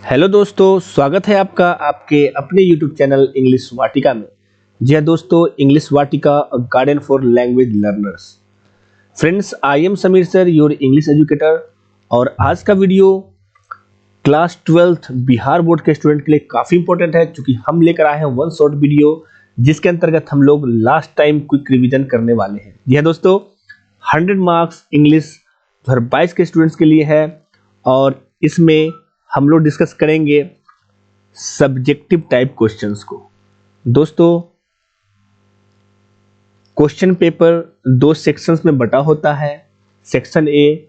Hello दोस्तों, स्वागत है आपका आपके अपने YouTube चैनल इंग्लिश वाटिका में। जी हाँ दोस्तों, English Vatika garden for language learners. Friends, I am Sameer sir, your English educator. और आज का video class 12th Bihar board के स्टूडेंट के लिए काफ़ी इंपॉर्टेंट है, क्योंकि हम लेकर आए हैं वन शॉर्ट वीडियो जिसके अंतर्गत हम लोग लास्ट टाइम क्विक रिवीजन करने वाले हैं। जी हाँ दोस्तों, 100 मार्क्स इंग्लिश 2022 के स्टूडेंट्स के लिए है और इसमें हम लोग डिस्कस करेंगे सब्जेक्टिव टाइप क्वेश्चंस को। दोस्तों, क्वेश्चन पेपर दो सेक्शंस में बटा होता है। सेक्शन ए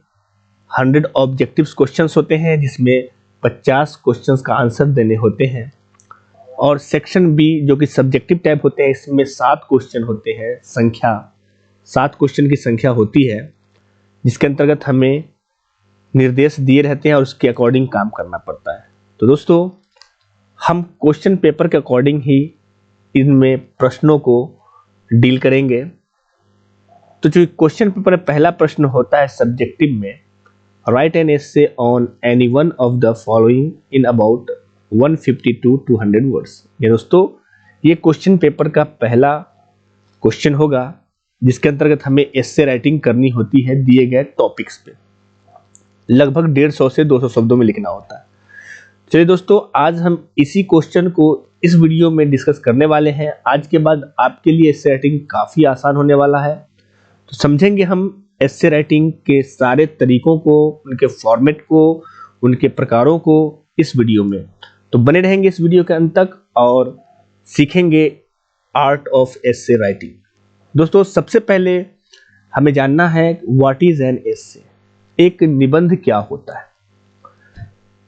100 ऑब्जेक्टिव्स क्वेश्चंस होते हैं जिसमें 50 क्वेश्चंस का आंसर देने होते हैं, और सेक्शन बी जो कि सब्जेक्टिव टाइप होते हैं, इसमें 7 क्वेश्चन होते हैं। 7 क्वेश्चन की संख्या होती है, जिसके अंतर्गत हमें निर्देश दिए रहते हैं और उसके अकॉर्डिंग काम करना पड़ता है। तो दोस्तों, हम क्वेश्चन पेपर के अकॉर्डिंग ही इनमें प्रश्नों को डील करेंगे। तो जो क्वेश्चन पेपर में पहला प्रश्न होता है सब्जेक्टिव में, right an essay on any one of the following in about 150 to 200 words. ये दोस्तों, ये क्वेश्चन पेपर का पहला क्वेश्चन होगा जिसके अंतर्गत हमें एसे राइटिंग करनी होती है दिए गए टॉपिक्स पे। लगभग 150 से 200 शब्दों में लिखना होता है। चलिए दोस्तों, आज हम इसी क्वेश्चन को इस वीडियो में डिस्कस करने वाले हैं। आज के बाद आपके लिए एसे राइटिंग काफ़ी आसान होने वाला है। तो समझेंगे हम एसे राइटिंग के सारे तरीकों को, उनके फॉर्मेट को, उनके प्रकारों को इस वीडियो में। तो बने रहेंगे इस वीडियो के अंत तक और सीखेंगे आर्ट ऑफ एसे राइटिंग। दोस्तों, सबसे पहले हमें जानना है व्हाट इज एन एसे, एक निबंध क्या होता है।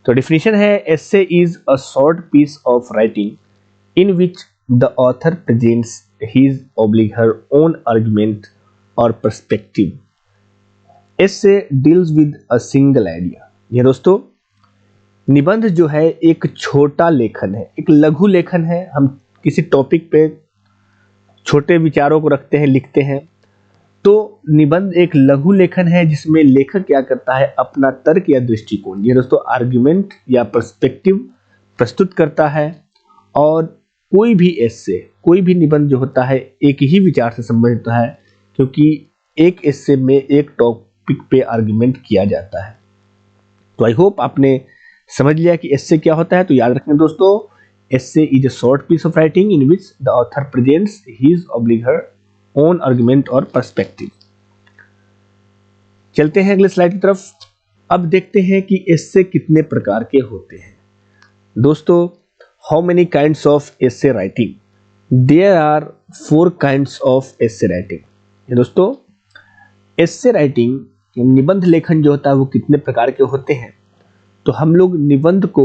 तो डेफिनेशन है, essay is a short piece of writing in which the author presents his oblique her own argument और perspective. Essay deals with a single idea. ये दोस्तों, निबंध जो है एक छोटा लेखन है, एक लघु लेखन है। हम किसी टॉपिक पे छोटे विचारों को रखते हैं, लिखते हैं। तो निबंध एक लघु लेखन है जिसमें लेखक क्या करता है, अपना तर्क या दृष्टिकोण, ये दोस्तों आर्गुमेंट या पर्सपेक्टिव प्रस्तुत करता है। और कोई भी एसे, कोई भी निबंध जो होता है एक ही विचार से संबंधित होता है, क्योंकि एक एसे में एक टॉपिक पे आर्गुमेंट किया जाता है। तो आई होप आपने समझ लिया कि एसे क्या होता है। तो याद रखें दोस्तों, essay is a short piece of writing in which the author presents his oblique her own argument और पर्सपेक्टिव। चलते हैं अगले स्लाइड की तरफ। अब देखते हैं कि एसे कितने प्रकार के होते हैं। दोस्तों, how many kinds of essay writing? There are 4 kinds of essay writing. दोस्तों, एसे राइटिंग निबंध लेखन जो होता है वो कितने प्रकार के होते हैं? तो हम लोग निबंध को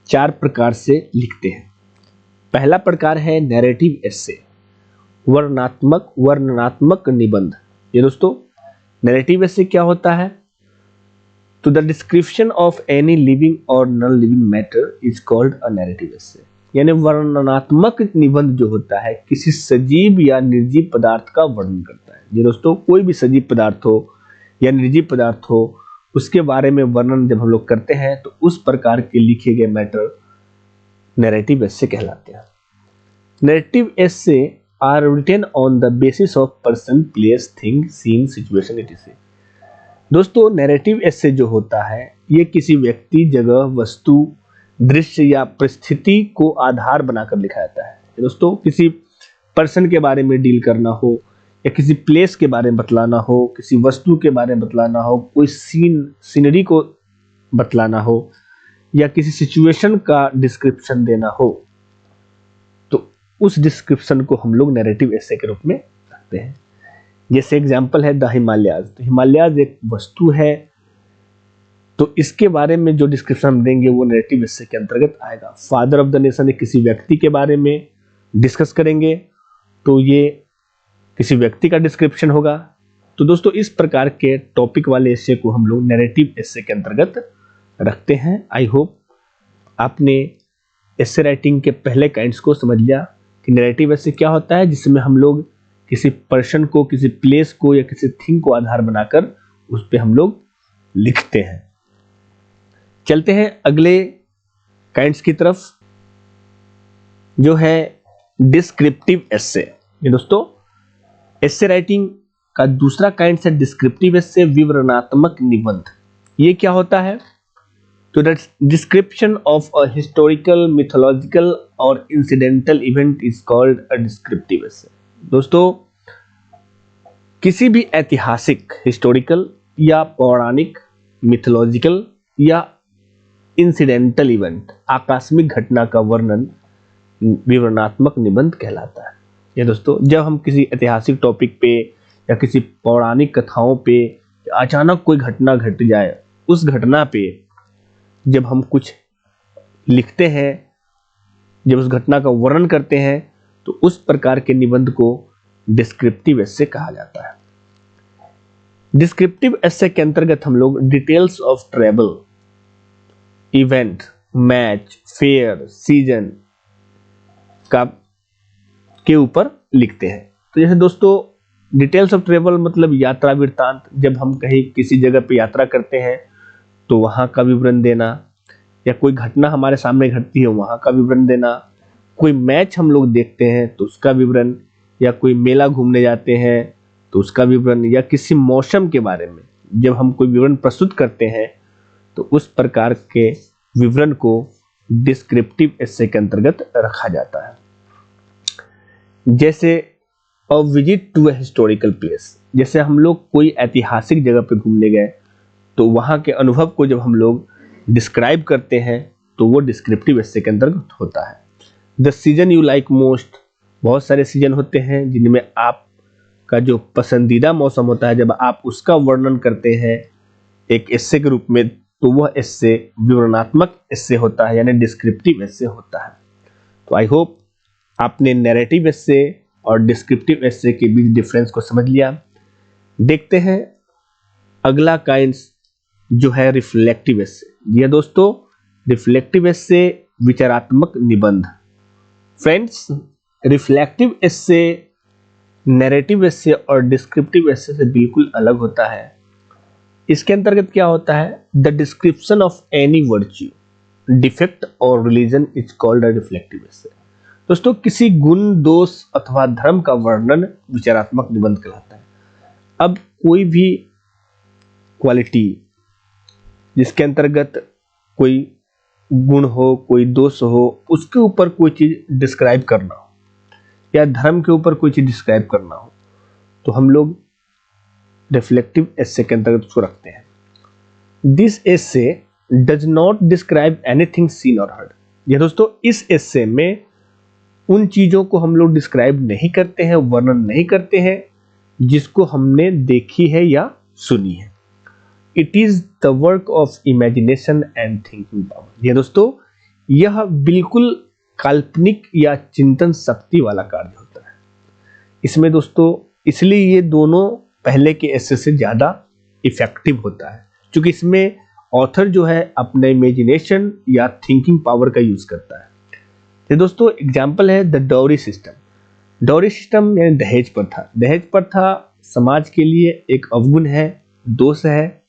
4 प्रकार से लिखते हैं। पहला प्रकार है नैरेटिव एसे, वर्णनात्मक निबंध। ये दोस्तों, नैरेटिव एसे क्या होता है? तो the description of any living और non living matter is called a narrative essay. यानी वर्णनात्मक निबंध जो होता है किसी सजीव या निर्जीव पदार्थ का वर्णन करता है। ये दोस्तों, कोई भी सजीव पदार्थ हो या निर्जीव पदार्थ हो, उसके बारे में वर्णन जब हम लोग करते हैं तो उस प्रकार के लिखे गए मैटर नैरेटिव एसे कहलाते हैं। Narrative essay are written on the basis of person, place, thing, scene, situation etc. दोस्तों, नैरेटिव एसे जो होता है ये किसी व्यक्ति, जगह, वस्तु, दृश्य या परिस्थिति को आधार बनाकर लिखा जाता है। दोस्तों, किसी पर्सन के बारे में डील करना हो, या किसी प्लेस के बारे में बतलाना हो, किसी वस्तु के बारे में बतलाना हो, कोई सीनरी को बतलाना हो, या किसी सिचुएशन का डिस्क्रिप्शन देना हो, उस डिस्क्रिप्शन को हम लोग नैरेटिव एसे के रूप में रखते हैं। जैसे एग्जांपल है द हिमालयाज। तो हिमालयाज एक वस्तु है, तो इसके बारे में जो डिस्क्रिप्शन हम देंगे वो नैरेटिव एसे के अंतर्गत आएगा। फादर ऑफ द नेशन, एक किसी व्यक्ति के बारे में डिस्कस करेंगे तो ये किसी व्यक्ति का डिस्क्रिप्शन होगा। तो दोस्तों, इस प्रकार के टॉपिक वाले एसे को हम लोग नैरेटिव एसे के अंतर्गत रखते हैं। आई होप आपने एसे राइटिंग के पहले काइंड्स को समझ लिया कि नैरेटिव एसे क्या होता है, जिसमें हम लोग किसी पर्सन को, किसी प्लेस को या किसी थिंग को आधार बनाकर उस पे हम लोग लिखते हैं। चलते हैं अगले काइंड्स की तरफ, जो है डिस्क्रिप्टिव एस्से। ये दोस्तों एस्से राइटिंग का दूसरा काइंड है डिस्क्रिप्टिव एस्से, विवरणात्मक निबंध। ये क्या होता है? तो that description of a historical, mythological और incidental event is called a descriptive essay. दोस्तों किसी भी ऐतिहासिक, हिस्टोरिकल या पौराणिक, मिथोलॉजिकल या इंसिडेंटल इवेंट, आकस्मिक घटना का वर्णन विवरणात्मक निबंध कहलाता है। ये दोस्तों जब हम किसी ऐतिहासिक टॉपिक पे या किसी पौराणिक कथाओं पे अचानक कोई घटना घट जाए, उस घटना पे जब हम कुछ लिखते हैं, जब उस घटना का वर्णन करते हैं, तो उस प्रकार के निबंध को डिस्क्रिप्टिव एस्से कहा जाता है। डिस्क्रिप्टिव एस्से के अंतर्गत हम लोग details of travel, event, match, fair, season का के ऊपर लिखते हैं। तो जैसे दोस्तों डिटेल्स ऑफ ट्रेवल मतलब यात्रा वृत्तांत, जब हम कहीं किसी जगह पे यात्रा करते हैं तो वहां का विवरण देना, या कोई घटना हमारे सामने घटती है वहां का विवरण देना, कोई मैच हम लोग देखते हैं तो उसका विवरण, या कोई मेला घूमने जाते हैं तो उसका विवरण, या किसी मौसम के बारे में जब हम कोई विवरण प्रस्तुत करते हैं तो उस प्रकार के विवरण को डिस्क्रिप्टिव एस्से के अंतर्गत रखा जाता है। जैसे a visit to a historical place, जैसे हम लोग कोई ऐतिहासिक जगह पे घूमने गए तो वहां के अनुभव को जब हम लोग डिस्क्राइब करते हैं तो वो डिस्क्रिप्टिव एस्से के अंतर्गत होता है। The season you like most, बहुत सारे सीजन होते हैं जिनमें आपका जो पसंदीदा मौसम होता है, जब आप उसका वर्णन करते हैं एक एस्से के रूप में, तो वह एस्से विवरणात्मक एस्से होता है, यानी डिस्क्रिप्टिव एस्से होता है। तो आई होप आपने नैरेटिव एस्से और डिस्क्रिप्टिव एस्से के बीच डिफरेंस को समझ लिया। देखते हैं अगला काइंड्स जो है रिफ्लेक्टिव एस्से। ये दोस्तों रिफ्लेक्टिव एस्से विचारात्मक निबंध। फ्रेंड्स रिफ्लेक्टिव एस्से नैरेटिव एस्से और डिस्क्रिप्टिव एस्से से बिल्कुल अलग होता है। इसके अंतर्गत क्या होता है? The description of any virtue, defect और religion is called a reflective essay. दोस्तों किसी गुण, दोष अथवा धर्म का वर्णन विचारात्मक निबंध कहलाता है। अब कोई भी क्वालिटी जिसके अंतर्गत कोई गुण हो, कोई दोष हो, उसके ऊपर कोई चीज डिस्क्राइब करना हो, या धर्म के ऊपर कोई चीज डिस्क्राइब करना हो, तो हम लोग रिफ्लेक्टिव एस्से के अंतर्गत उसको रखते हैं। This essay does not describe anything seen और हर्ड। यह दोस्तों इस एस्से में उन चीजों को हम लोग डिस्क्राइब नहीं करते हैं, वर्णन नहीं करते हैं जिसको हमने देखी है या सुनी है। It is the work of imagination and thinking power. ये दोस्तों यह बिल्कुल काल्पनिक या चिंतन शक्ति वाला कार्य होता है। इसमें दोस्तों इसलिए ये दोनों पहले के एस्से से ज्यादा इफेक्टिव होता है, क्योंकि इसमें ऑथर जो है अपने इमेजिनेशन या थिंकिंग पावर का यूज करता है। ये दोस्तों एग्जाम्पल है the dowry system. Dowry system यानी दहेज प्रथा। दहेज प्रथा समाज के लिए एक अवगुण है, दोष है।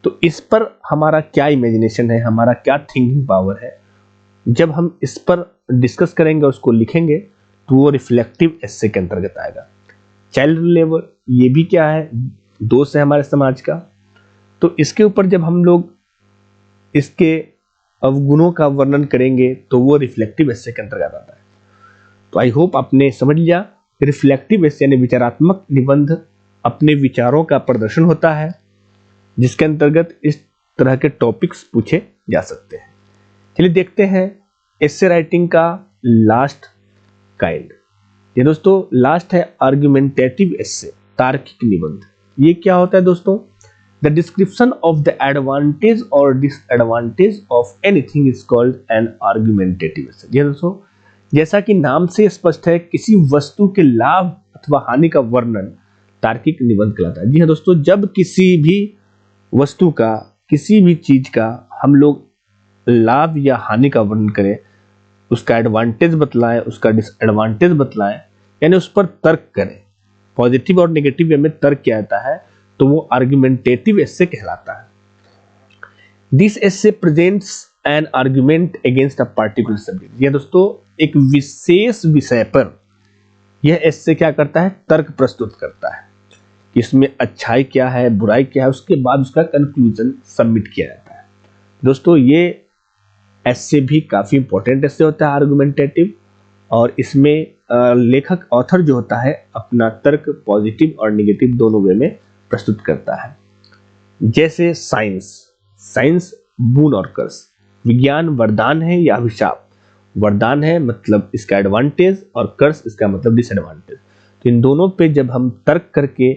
तो इस पर हमारा क्या इमेजिनेशन है, हमारा क्या थिंकिंग पावर है, जब हम इस पर डिस्कस करेंगे, उसको लिखेंगे, तो वो रिफ्लेक्टिव एस्से के अंतर्गत आएगा। चाइल्ड लेबर, ये भी क्या है? दोष है हमारे समाज का। तो इसके ऊपर जब हम लोग इसके अवगुणों का वर्णन करेंगे तो वो रिफ्लेक्टिव एस्से के अंतर्गत आता है। तो आई होप आपने समझ लिया। रिफ्लेक्टिव एस्से यानी विचारात्मक निबंध अपने विचारों का प्रदर्शन होता है, जिसके अंतर्गत इस तरह के टॉपिक्स पूछे जा सकते हैं। चलिए देखते हैं एस्से राइटिंग का लास्ट काइंड। ये दोस्तों लास्ट है आर्गुमेंटेटिव एस्से, तार्किक निबंध। ये क्या होता है दोस्तों? The description of the advantage और disadvantage of anything is called an argumentative essay. ये दोस्तों जैसा कि नाम से स्पष्ट है, किसी वस्तु के लाभ अथवा हानि का वर्णन तार्किक निबंध कहलाता है। जी हाँ दोस्तों, जब किसी भी वस्तु का, किसी भी चीज का हम लोग लाभ या हानि का वर्णन करें, उसका एडवांटेज बतलाएं, उसका डिसएडवांटेज बतलाएं, यानी उस पर तर्क करें, पॉजिटिव और नेगेटिव वे में तर्क किया जाता है, तो वो आर्गुमेंटेटिव एस्से कहलाता है। This essay presents an argument against a particular subject. ये दोस्तों एक विशेष विषय पर यह एस्से क्या करता है, तर्क प्रस्तुत करता है कि इसमें अच्छाई क्या है, बुराई क्या है, उसके बाद उसका कंक्लूजन सबमिट किया जाता है। दोस्तों ये एस्से भी काफ़ी इंपॉर्टेंट एस्से होता है आर्गुमेंटेटिव, और इसमें लेखक ऑथर जो होता है अपना तर्क पॉजिटिव और नेगेटिव दोनों वे में प्रस्तुत करता है। जैसे साइंस बून और कर्स, विज्ञान वरदान है या अभिशाप। वरदान है मतलब इसका एडवांटेज, और कर्स इसका मतलब डिसएडवांटेज। तो इन दोनों पे जब हम तर्क करके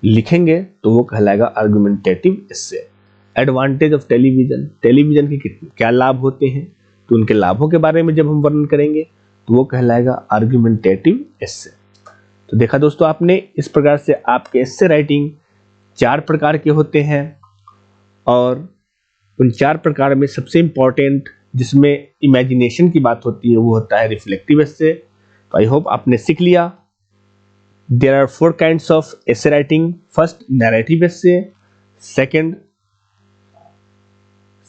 लिखेंगे तो वो कहलाएगा argumentative essay. Advantage of television के क्या लाभ होते हैं, तो उनके लाभों के बारे में जब हम वर्णन करेंगे तो वो कहलाएगा आर्गुमेंटेटिव एस्से। तो देखा दोस्तों आपने, इस प्रकार से आपके एस्से राइटिंग 4 प्रकार के होते हैं, और उन 4 प्रकार में सबसे इंपॉर्टेंट जिसमें इमेजिनेशन की बात होती है वो होता है रिफ्लेक्टिव एस्से। तो आई होप आपने सीख लिया। There are 4 kinds of essay writing. First narrative essay,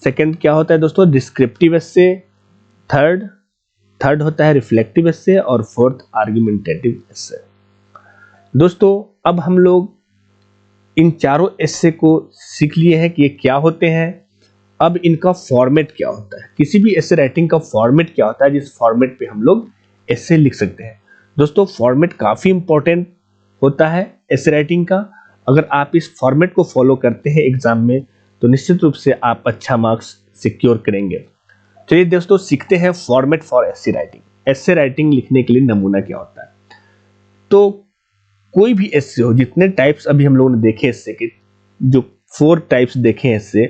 second क्या होता है दोस्तों, डिस्क्रिप्टिव एस्से, थर्ड होता है रिफ्लेक्टिव एस्से, और फोर्थ आर्गुमेंटेटिव एस्से। दोस्तों अब हम लोग इन चारों एस्से को सीख लिए हैं कि ये क्या होते हैं। अब इनका फॉर्मेट क्या होता है, किसी भी एस्से राइटिंग का फॉर्मेट क्या होता है जिस फॉर्मेट पे हम लोग एस्से लिख सकते हैं। दोस्तों फॉर्मेट काफी इंपॉर्टेंट होता है एस्से राइटिंग का। अगर आप इस फॉर्मेट को फॉलो करते हैं एग्जाम में तो निश्चित रूप से आप अच्छा मार्क्स सिक्योर करेंगे। चलिए दोस्तों सीखते हैं format for essay writing. Essay writing लिखने के लिए नमूना क्या होता है। तो कोई भी एस्से हो, जितने टाइप्स अभी हम लोगों ने देखे एस्से के, जो 4 टाइप्स देखे हैं एस्से,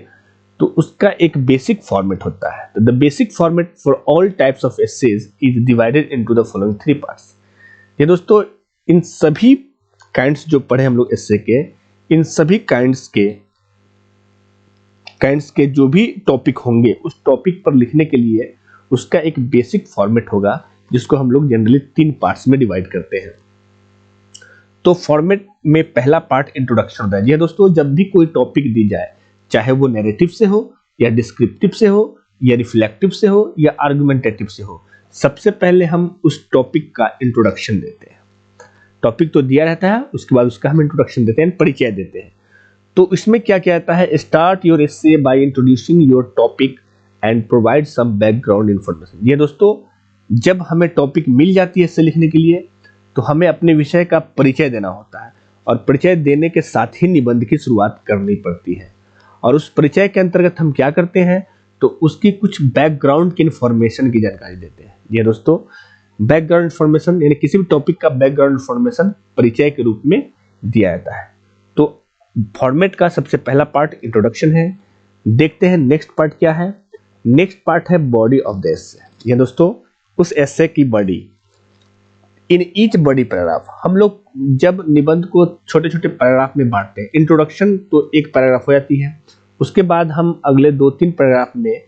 तो उसका एक बेसिक फॉर्मेट होता है। तो the basic format for all types of essays is divided into the following 3 parts. ये दोस्तों इन सभी काइंड्स जो पढ़े हम लोग एस्से के, इन सभी काइंड्स के जो भी टॉपिक होंगे उस टॉपिक पर लिखने के लिए उसका एक बेसिक फॉर्मेट होगा, जिसको हम लोग जनरली 3 पार्ट्स में डिवाइड करते हैं। तो फॉर्मेट में पहला पार्ट इंट्रोडक्शन होता है। ये दोस्तों जब भी कोई टॉपिक दी जाए, चाहे वो नैरेटिव से हो या डिस्क्रिप्टिव से हो या रिफ्लेक्टिव से हो या आर्गुमेंटेटिव से हो, सबसे पहले हम उस टॉपिक का इंट्रोडक्शन देते हैं। टॉपिक तो दिया रहता है, उसके बाद उसका हम इंट्रोडक्शन देते हैं, परिचय देते हैं। तो इसमें क्या कहता है, start your essay by introducing your topic and provide some background information. ये दोस्तों जब हमें टॉपिक मिल जाती है एस्से लिखने के लिए तो हमें अपने विषय का परिचय देना होता है, और परिचय देने के साथ ही निबंध की शुरुआत करनी पड़ती है। और उस परिचय के अंतर्गत हम क्या करते हैं, तो उसकी कुछ बैकग्राउंड की इंफॉर्मेशन की जानकारी देते हैं। ये दोस्तों बैकग्राउंड इंफॉर्मेशन यानी किसी भी टॉपिक का बैकग्राउंड इंफॉर्मेशन परिचय के रूप में दिया जाता है। तो फॉर्मेट का सबसे पहला पार्ट इंट्रोडक्शन है। देखते हैं नेक्स्ट पार्ट क्या है। नेक्स्ट पार्ट है बॉडी ऑफ द एस्से। ये दोस्तों उस एस्से की body, in each body paragraph. हम लोग जब निबंध को छोटे छोटे पैराग्राफ में बांटते हैं, इंट्रोडक्शन तो एक पैराग्राफ हो जाती है, उसके बाद हम अगले 2-3 पैराग्राफ में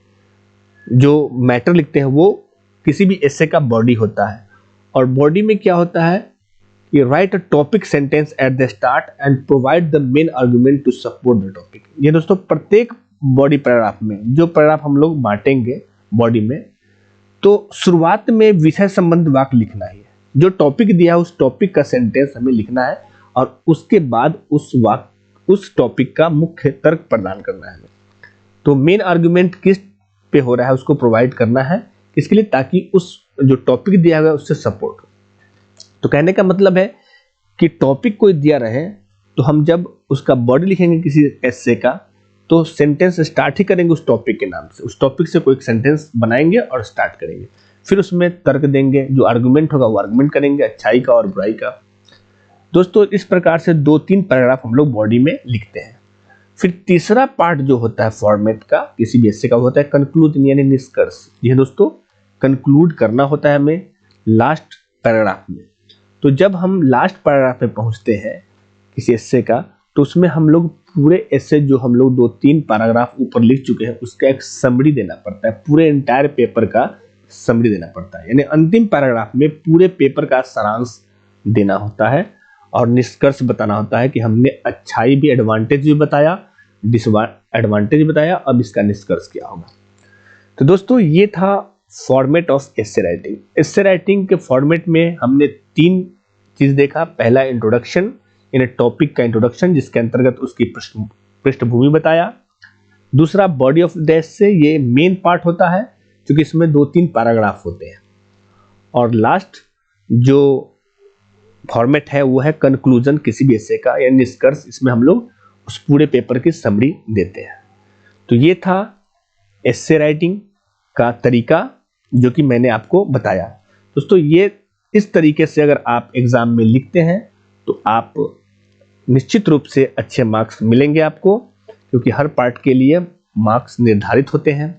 जो मैटर लिखते हैं वो किसी भी एस्से का बॉडी होता है। और बॉडी में क्या होता है कि write a topic sentence at the start and provide the main argument to support the topic. ये दोस्तों प्रत्येक बॉडी पैराग्राफ में, जो पैराग्राफ हम लोग बांटेंगे बॉडी में, तो शुरुआत में विषय संबंध वाक्य लिखना है। जो टॉपिक दिया है उस टॉपिक का सेंटेंस हमें लिखना है, और उसके बाद उस टॉपिक का मुख्य तर्क प्रदान करना है। तो मेन आर्गुमेंट किस पे हो रहा है उसको प्रोवाइड करना है, इसके लिए ताकि उस जो टॉपिक दिया हुआ है उससे सपोर्ट हो। तो कहने का मतलब है कि टॉपिक कोई दिया रहे तो हम जब उसका बॉडी लिखेंगे किसी एस्से का, तो सेंटेंस स्टार्ट ही करेंगे उस टॉपिक के नाम से। उस टॉपिक से कोई एक सेंटेंस बनाएंगे और स्टार्ट करेंगे, फिर उसमें तर्क देंगे, जो आर्गुमेंट होगा वो आर्गुमेंट करेंगे, अच्छाई का और बुराई का। दोस्तों इस प्रकार से 2-3 पैराग्राफ हम लोग बॉडी में लिखते हैं। फिर तीसरा पार्ट जो होता है फॉर्मेट का किसी भी एस्से का होता है कंक्लूजन यानी निष्कर्ष। यह दोस्तों कंक्लूड करना होता है हमें लास्ट पैराग्राफ में। तो जब हम लास्ट पैराग्राफ में पहुंचते हैं किसी एस्से का, तो उसमें हम लोग पूरे एस्से जो हम लोग 2-3 पैराग्राफ ऊपर लिख चुके हैं उसका एक समरी देना पड़ता है, पूरे एंटायर पेपर का समरी देना पड़ता है। यानी अंतिम पैराग्राफ में पूरे पेपर का सारांश देना होता है और निष्कर्ष बताना होता है कि हमने अच्छाई भी, एडवांटेज भी बताया, डिसएडवांटेज बताया, अब इसका निष्कर्ष क्या होगा। तो दोस्तों ये था format of essay writing. Essay writing के फॉर्मेट में हमने 3 चीज देखा। पहला इंट्रोडक्शन, यानी टॉपिक का इंट्रोडक्शन जिसके अंतर्गत उसकी पृष्ठभूमि बताया। दूसरा बॉडी ऑफ द एस्से, ये मेन पार्ट होता है क्योंकि इसमें 2-3 पैराग्राफ होते हैं। और लास्ट जो फॉर्मेट है वो है कंक्लूजन किसी भी एस्से का या निष्कर्ष। इसमें हम लोग उस पूरे पेपर की समरी देते हैं। तो ये था एस्से राइटिंग का तरीका जो कि मैंने आपको बताया। दोस्तों ये इस तरीके से अगर आप एग्जाम में लिखते हैं तो आप निश्चित रूप से अच्छे मार्क्स मिलेंगे आपको, क्योंकि हर पार्ट के लिए मार्क्स निर्धारित होते हैं।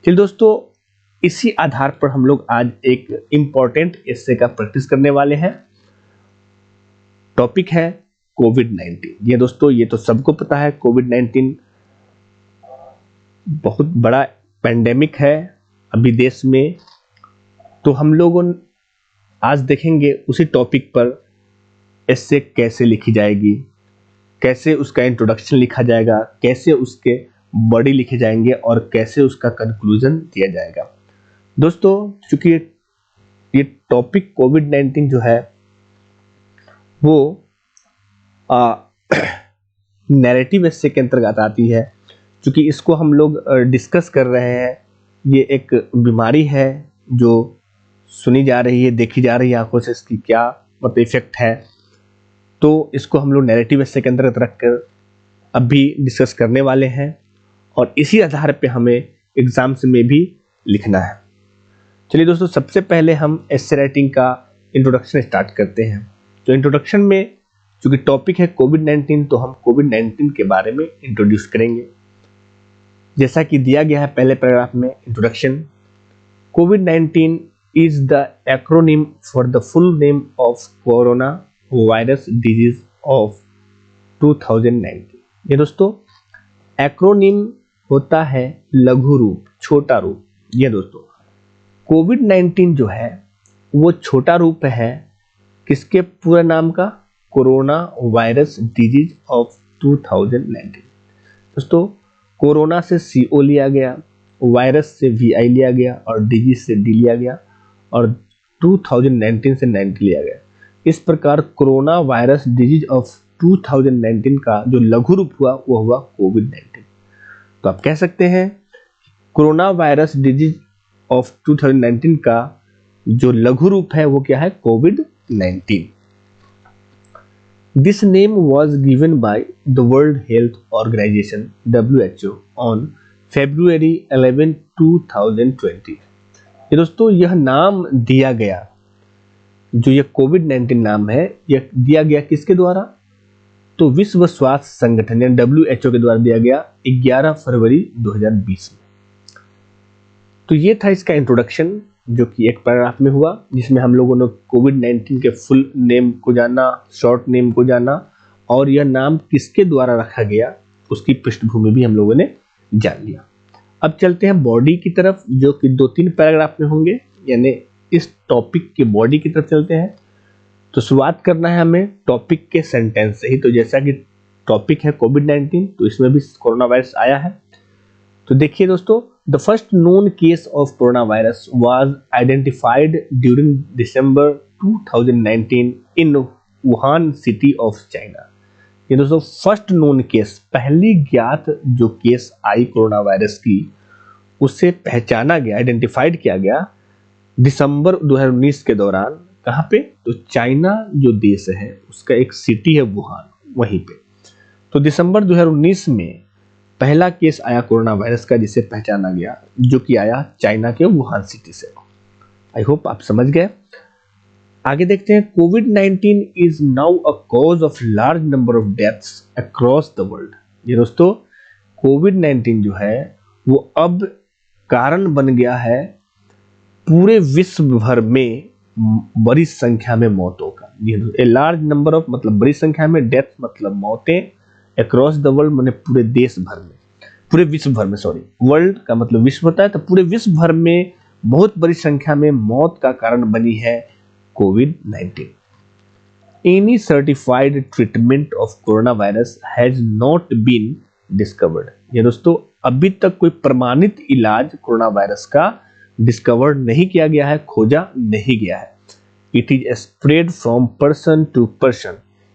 चलिए दोस्तों, इसी आधार पर हम लोग आज एक इंपॉर्टेंट एस्से का प्रैक्टिस करने वाले हैं। टॉपिक है कोविड-19। ये दोस्तों ये तो सबको पता है, कोविड-19 बहुत बड़ा पेंडेमिक है अभी देश में। तो हम लोगों आज देखेंगे उसी टॉपिक पर एस्से कैसे लिखी जाएगी, कैसे उसका इंट्रोडक्शन लिखा जाएगा, कैसे उसके बॉडी लिखे जाएंगे और कैसे उसका कंक्लूजन दिया जाएगा। दोस्तों चूंकि ये टॉपिक कोविड-19 जो है वो नैरेटिव एस्से के अंतर्गत आती है। क्योंकि इसको हम लोग डिस्कस कर रहे हैं, ये एक बीमारी है जो सुनी जा रही है, देखी जा रही है आंखों से, इसकी क्या मतलब इफेक्ट है। तो इसको हम लोग नैरेटिव एस्से के अंतर्गत रखकर अभी डिस्कस करने वाले हैं और इसी आधार पे हमें एग्जाम्स में भी लिखना है। चलिए दोस्तों, सबसे पहले हम एस्से राइटिंग का इंट्रोडक्शन स्टार्ट करते हैं। तो इंट्रोडक्शन में चूंकि टॉपिक है कोविड-19 तो हम कोविड-19 के बारे में इंट्रोड्यूस करेंगे। जैसा कि दिया गया है पहले पैराग्राफ में introduction, covid is the acronym for the full name of corona virus disease of 2019। ये दोस्तों एक्रोनिम होता है लघु रूप, छोटा रूप। ये दोस्तों कोविड-19 जो है वो छोटा रूप है किसके पूरा नाम का? Corona virus disease of 2019। दोस्तों कोरोना से CO लिया गया, वायरस से VI लिया गया और डिजीज से D लिया गया और 2019 से 90 लिया गया। इस प्रकार कोरोना वायरस डिजीज ऑफ 2019 का जो लघु रूप हुआ वो हुआ कोविड-19। तो आप कह सकते हैं कोरोना वायरस डिजीज ऑफ 2019 का जो लघु रूप है वो क्या है? कोविड-19। This name was given by the World Health Organization (WHO) on February 11, 2020। ये दोस्तों यह नाम दिया गया, जो ये कोविड-19 नाम है, यह दिया गया किसके द्वारा? तो विश्व स्वास्थ्य संगठन यानी WHO के द्वारा दिया गया 11 फरवरी 2020 में। तो ये था इसका इंट्रोडक्शन जो कि एक पैराग्राफ में हुआ, जिसमें हम लोगों ने कोविड-19 के फुल नेम को जाना, शॉर्ट नेम को जाना और यह नाम किसके द्वारा रखा गया उसकी पृष्ठभूमि भी हम लोगों ने जान लिया। अब चलते हैं बॉडी की तरफ, जो कि 2-3 पैराग्राफ में होंगे, यानी इस टॉपिक के बॉडी की तरफ चलते हैं। तो शुरुआत करना है हमें टॉपिक के सेंटेंस से ही। तो जैसा कि टॉपिक है कोविड-19 तो इसमें भी कोरोना वायरस आया है। तो देखिए दोस्तों, the first known case of corona virus was identified during December 2019 in Wuhan city of China. ये दोस्तों फर्स्ट नोन केस, पहली ज्ञात जो केस आई कोरोना वायरस की, उसे पहचाना गया, आइडेंटिफाइड किया गया दिसंबर 2019 के दौरान। कहाँ पे? तो चाइना जो देश है उसका एक सिटी है वुहान, वहीं पे। तो दिसंबर 2019 में पहला केस आया कोरोना वायरस का जिसे पहचाना गया, जो कि आया चाइना के वुहान सिटी से। आई होप आप समझ गए। आगे देखते हैं, कोविड-19 is now a cause of large number of deaths across the world. ये दोस्तों कोविड-19 जो है वो अब कारण बन गया है पूरे विश्व भर में बड़ी संख्या में मौतों का। ए लार्ज नंबर ऑफ मतलब बड़ी संख्या में, डेथ मतलब मौतें, अक्रॉस द वर्ल्ड माने पूरे देश भर में, पूरे विश्व भर में, सॉरी वर्ल्ड का मतलब विश्व होता है, तो पूरे विश्व भर में बहुत बड़ी संख्या में मौत का कारण बनी है कोविड-19। Any certified treatment of corona virus has not been discovered. ये दोस्तों अभी तक कोई प्रमाणित इलाज कोरोना वायरस का डिस्कवर नहीं किया गया है, खोजा नहीं गया है। It is spread from person to person,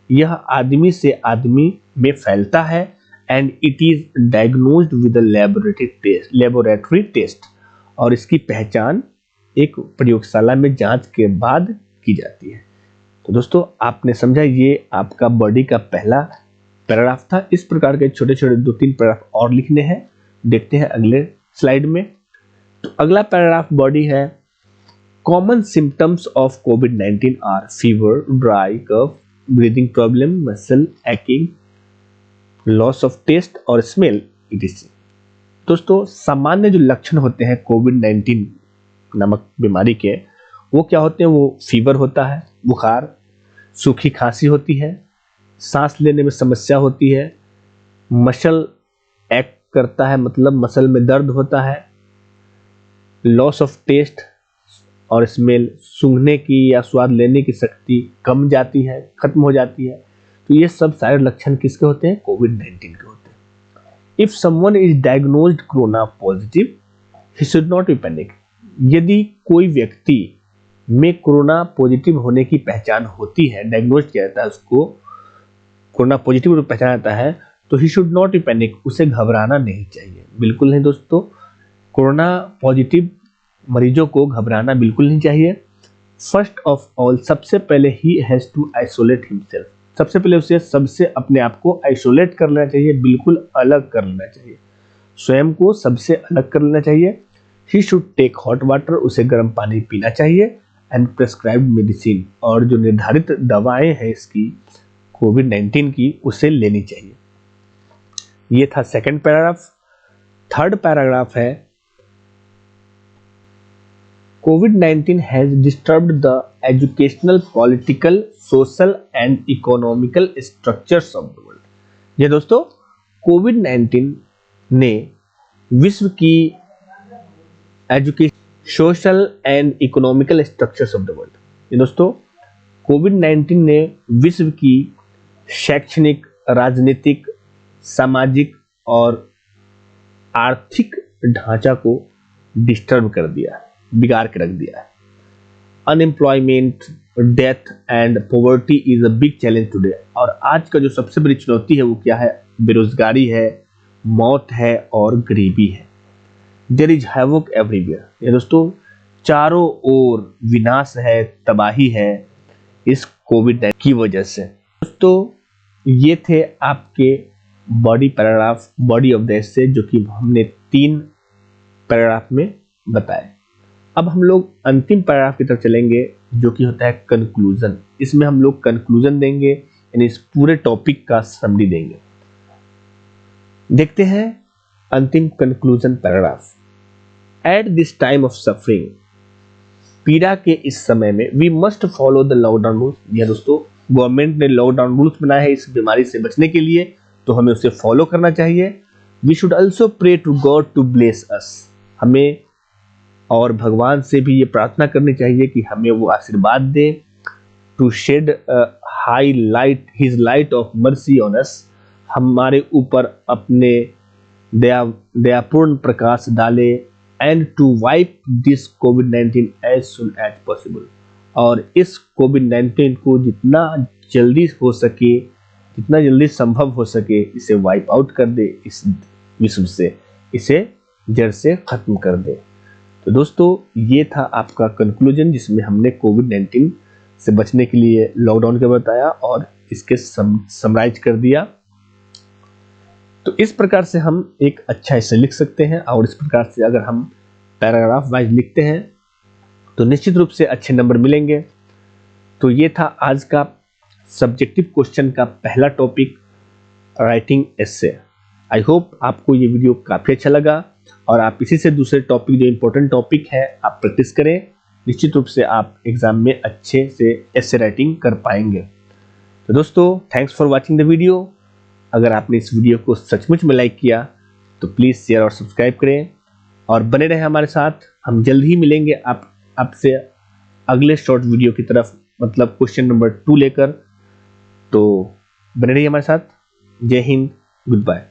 यह आदमी से आदमी में फैलता है। And it is diagnosed with laboratory test, और इसकी पहचान एक प्रयोगशाला में जांच के बाद की जाती है। तो दोस्तों आपने समझा, ये आपका बॉडी का पहला पैराग्राफ था। इस प्रकार के छोटे छोटे 2-3 पैराग्राफ और लिखने हैं, देखते हैं अगले स्लाइड में। तो अगला पैराग्राफ बॉडी है, कॉमन सिम्टम्स ऑफ कोविड-19 are fever, dry cough, breathing problem, muscle acting, loss of taste और स्मेल etc। दोस्तों सामान्य जो लक्षण होते हैं कोविड-19 नामक बीमारी के, वो क्या होते हैं? वो फीवर होता है, बुखार, सूखी खांसी होती है, सांस लेने में समस्या होती है, मसल एक्ट करता है, मतलब मसल में दर्द होता है, लॉस ऑफ टेस्ट और स्मेल, सूंघने की या स्वाद लेने की शक्ति कम जाती है, खत्म हो जाती है। तो ये सब सारे लक्षण किसके होते हैं? कोविड-19 के होते हैं। If someone is diagnosed corona positive, he should not be panic. यदि कोई व्यक्ति में कोरोना पॉजिटिव होने की पहचान होती है, डायग्नोज किया जाता है, उसको कोरोना पॉजिटिव पहचाना जाता है, तो he should not be panic, उसे घबराना नहीं चाहिए, बिल्कुल नहीं दोस्तों। कोरोना पॉजिटिव मरीजों को घबराना बिल्कुल नहीं चाहिए। फर्स्ट ऑफ ऑल, सबसे पहले he has to isolate himself, सबसे पहले उसे सबसे अपने आप को आइसोलेट कर लेना चाहिए, बिल्कुल अलग कर लेना चाहिए, स्वयं को सबसे अलग कर लेना चाहिए। He should take hot water, उसे गर्म पानी पीना चाहिए। एंड प्रेस्क्राइब्ड मेडिसिन, और जो निर्धारित दवाएं हैं इसकी कोविड-19 की, उसे लेनी चाहिए। ये था सेकंड पैराग्राफ। थर्ड पैराग्राफ है, COVID-19 has disturbed the educational, political, social and economical structures of the world। ये दोस्तों कोविड-19 ने विश्व की education, social and economical structures of the world, ये दोस्तों कोविड-19 ने विश्व की शैक्षणिक, राजनीतिक, सामाजिक और आर्थिक ढांचा को डिस्टर्ब कर दिया है, बिगाड़ के रख दिया है। Unemployment, death and poverty is a big challenge today. और आज का जो सबसे बड़ी चुनौती है वो क्या है? बेरोजगारी है, मौत है और गरीबी है। देयर इज हैवोक एवरीवेयर, ये दोस्तों चारों ओर विनाश है, तबाही है इस कोविड की वजह से। दोस्तों ये थे आपके body paragraph, body of the essay, जो कि हमने 3 पैराग्राफ में बताए। अब हम लोग अंतिम पैराग्राफ की तरफ चलेंगे, जो कि होता है कंक्लूजन। इसमें हम लोग कंक्लूजन देंगे, यानी इस पूरे टॉपिक का समरी देंगे। देखते हैं अंतिम conclusion paragraph. At this time of suffering, पीड़ा के इस समय में, we must follow the lockdown rules. यह दोस्तों गवर्नमेंट ने लॉकडाउन रूल्स बनाए हैं इस बीमारी से बचने के लिए, तो हमें उसे फॉलो करना चाहिए। We should also pray to God to bless us, हमें और भगवान से भी ये प्रार्थना करनी चाहिए कि हमें वो आशीर्वाद दे। To shed high light, his light of mercy on us, हमारे ऊपर अपने दयापूर्ण प्रकाश डाले। एंड टू वाइप दिस कोविड-19 एज सुन एज पॉसिबल, और इस कोविड-19 को जितना जल्दी हो सके, जितना जल्दी संभव हो सके, इसे वाइप आउट कर दे, इस विश्व से इसे जड़ से खत्म कर दे। तो दोस्तों ये था आपका कंक्लूजन, जिसमें हमने कोविड-19 से बचने के लिए लॉकडाउन का बताया और इसके समराइज कर दिया। तो इस प्रकार से हम एक अच्छा ऐसे लिख सकते हैं, और इस प्रकार से अगर हम पैराग्राफ वाइज लिखते हैं तो निश्चित रूप से अच्छे नंबर मिलेंगे। तो ये था आज का सब्जेक्टिव क्वेश्चन का पहला topic, writing essay. I hope आपको ये वीडियो काफी अच्छा लगा, और आप इसी से दूसरे टॉपिक, जो इम्पोर्टेंट टॉपिक है, आप प्रैक्टिस करें। निश्चित रूप से आप एग्जाम में अच्छे से एसे राइटिंग कर पाएंगे। तो दोस्तों thanks for watching the video. अगर आपने इस वीडियो को सचमुच में लाइक किया तो प्लीज़ शेयर और सब्सक्राइब करें, और बने रहें हमारे साथ। हम जल्द ही मिलेंगे आपसे अगले शॉर्ट वीडियो की तरफ, मतलब क्वेश्चन नंबर 2 लेकर। तो बने रहिए हमारे साथ। जय हिंद, गुड बाय।